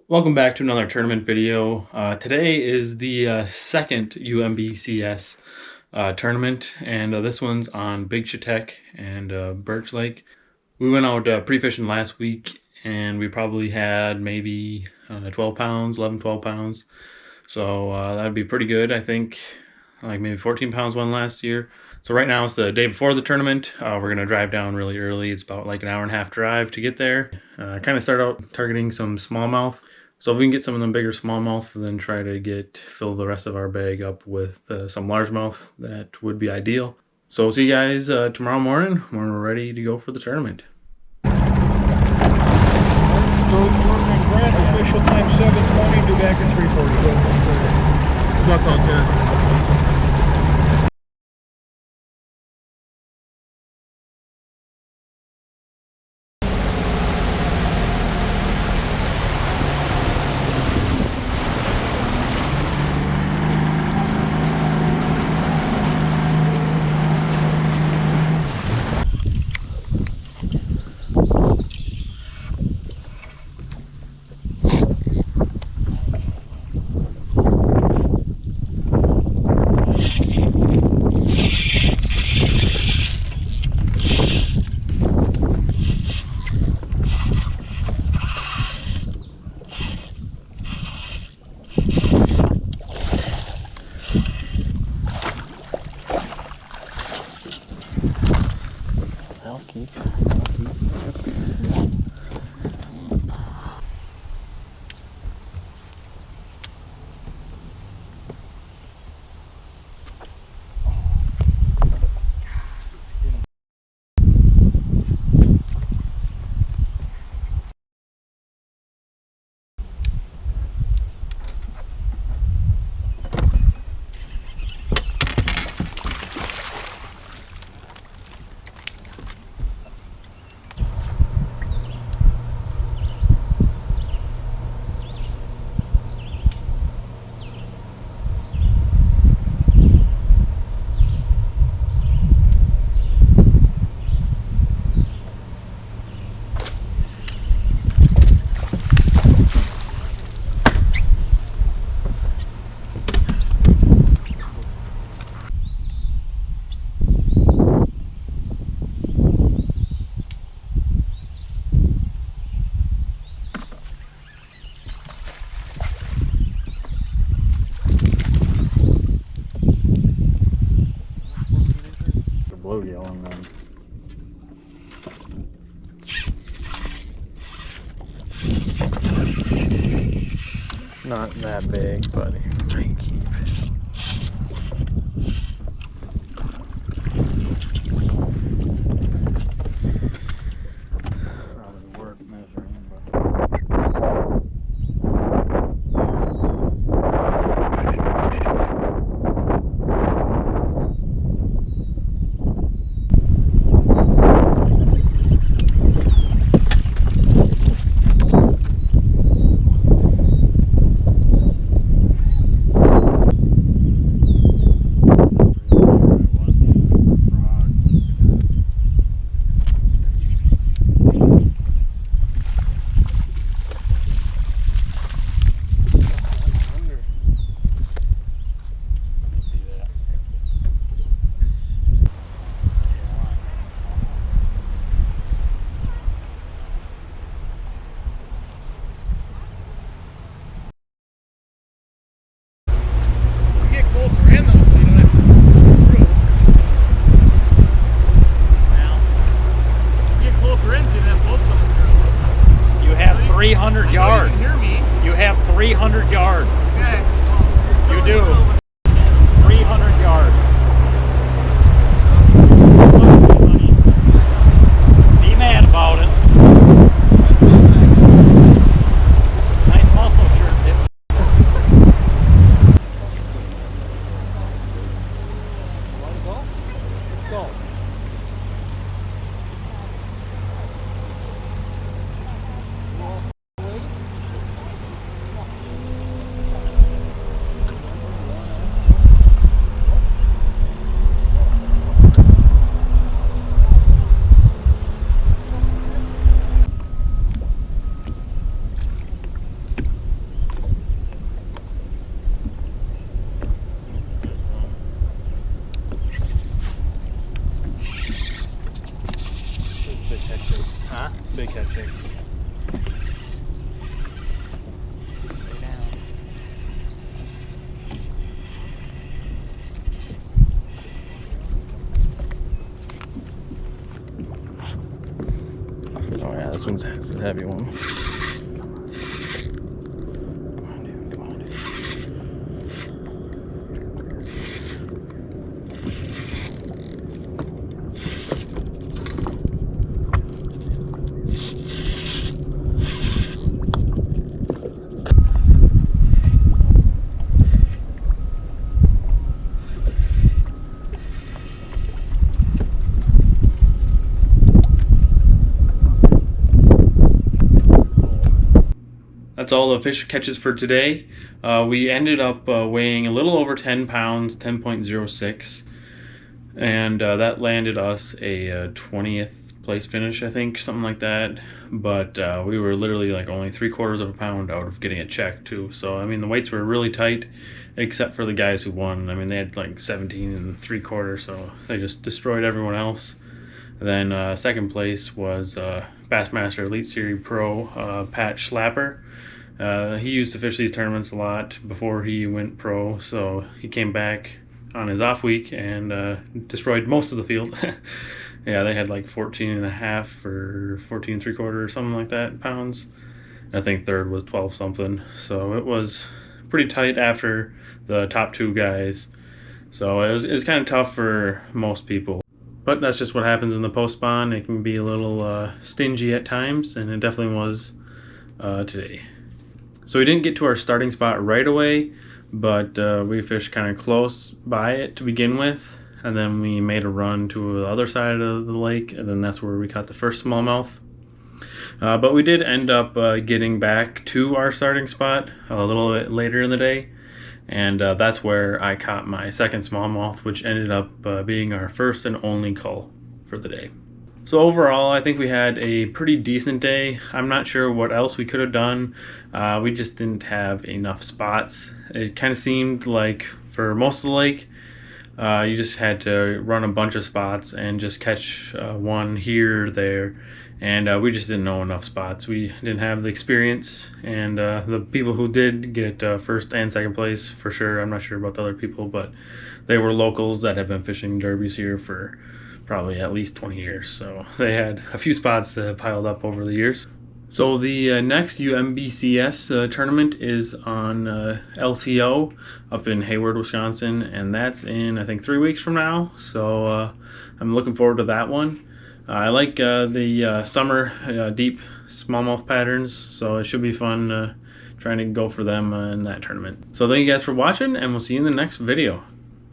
Welcome back to another tournament video. Today is the second UMBCS tournament, and this one's on Big Chetac and Birch Lake. We went out pre-fishing last week, and we probably had maybe 12 pounds, 11, 12 pounds. So that'd be pretty good. I think like maybe 14 pounds won last year. So right now it's the day before the tournament. We're gonna drive down really early. It's about like an hour and a half drive to get there. Kind of start out targeting some smallmouth. So if we can get some of them bigger smallmouth, then try to fill the rest of our bag up with some largemouth, that would be ideal. So we'll see you guys tomorrow morning when we're ready to go for the tournament. Official time 7:20, due back at 3:40. Good luck out there. I'll keep. Bluegill and then not that big, but I keep. Probably worth measuring, but. You have 300 yards. You have 300 yards. Okay. You do. 300 yards. Be mad about it. Nice muscle shirt, dude. Let's go. 6. Stay down. Oh yeah, this one's a heavy one. That's all the fish catches for today. We ended up weighing a little over 10 pounds, 10.06, and that landed us a 20th place finish, I think, something like that. But we were literally like only 3/4 of a pound out of getting it checked too. So I mean, the weights were really tight, except for the guys who won. I mean, they had like 17 3/4, so they just destroyed everyone else. And then second place was Bassmaster Elite Series Pro Pat Schlapper. He used to fish these tournaments a lot before he went pro, so he came back on his off week and destroyed most of the field. Yeah, they had like 14.5 or 14 3/4 or something like that pounds. I think third was 12 something, so it was pretty tight after the top two guys. So it was kind of tough for most people. But that's just what happens in the post spawn. It can be a little stingy at times, and it definitely was today. So we didn't get to our starting spot right away, but we fished kind of close by it to begin with, and then we made a run to the other side of the lake, and then that's where we caught the first smallmouth. But we did end up getting back to our starting spot a little bit later in the day, and that's where I caught my second smallmouth, which ended up being our first and only cull for the day. So overall, I think we had a pretty decent day. I'm not sure what else we could have done. We just didn't have enough spots. It kind of seemed like for most of the lake, you just had to run a bunch of spots and just catch one here or there. And we just didn't know enough spots. We didn't have the experience. And the people who did get first and second place, for sure, I'm not sure about the other people, but they were locals that have been fishing derbies here for probably at least 20 years. So they had a few spots piled up over the years. So the next UMBCS tournament is on LCO up in Hayward, Wisconsin, and that's in, I think, 3 weeks from now. So I'm looking forward to that one. I like the summer deep smallmouth patterns, so it should be fun trying to go for them in that tournament. So thank you guys for watching, and we'll see you in the next video.